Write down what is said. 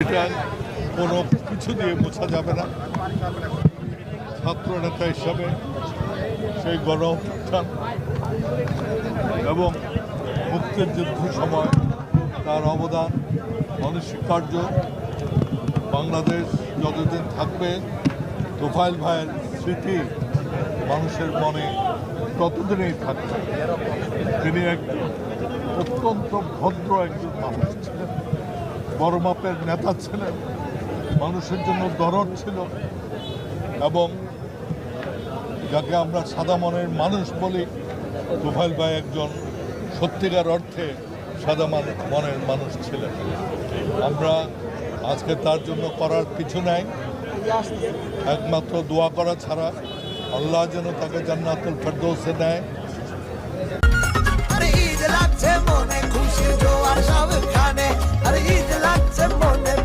এটা কোনো কিছু দিয়ে বোঝা যাবে না। ছাত্র নেতা হিসাবে সেই গণ অভ্যুত্থান এবং মুক্তির যুদ্ধ সময় তার অবদান অনস্বীকার্য। বাংলাদেশ যতদিন থাকবে তোফায়েল ভাইয়ের স্মৃতি মানুষের মনে ততদিনই থাকবে। তিনি একজন অত্যন্ত ভদ্র একজন মানুষ ছিলেন, বড় মাপের নেতা ছিলেন, মানুষের জন্য দরদ ছিল এবং যাকে আমরা সাদা মনের মানুষ বলি, তোফায়েল ভাই একজন সত্যিকার অর্থে সাদা মনের মানুষ ছিলেন। আমরা আজকে তার জন্য করার কিছু নাই, একমাত্র দোয়া করা ছাড়া। আল্লাহ যেন তাকে জান্নাতুল ফেরদৌসে দেয়। ঈদ লাগছে মনে খুশি জোয়ার সবখানে, আর ঈদ লাগছে মনে।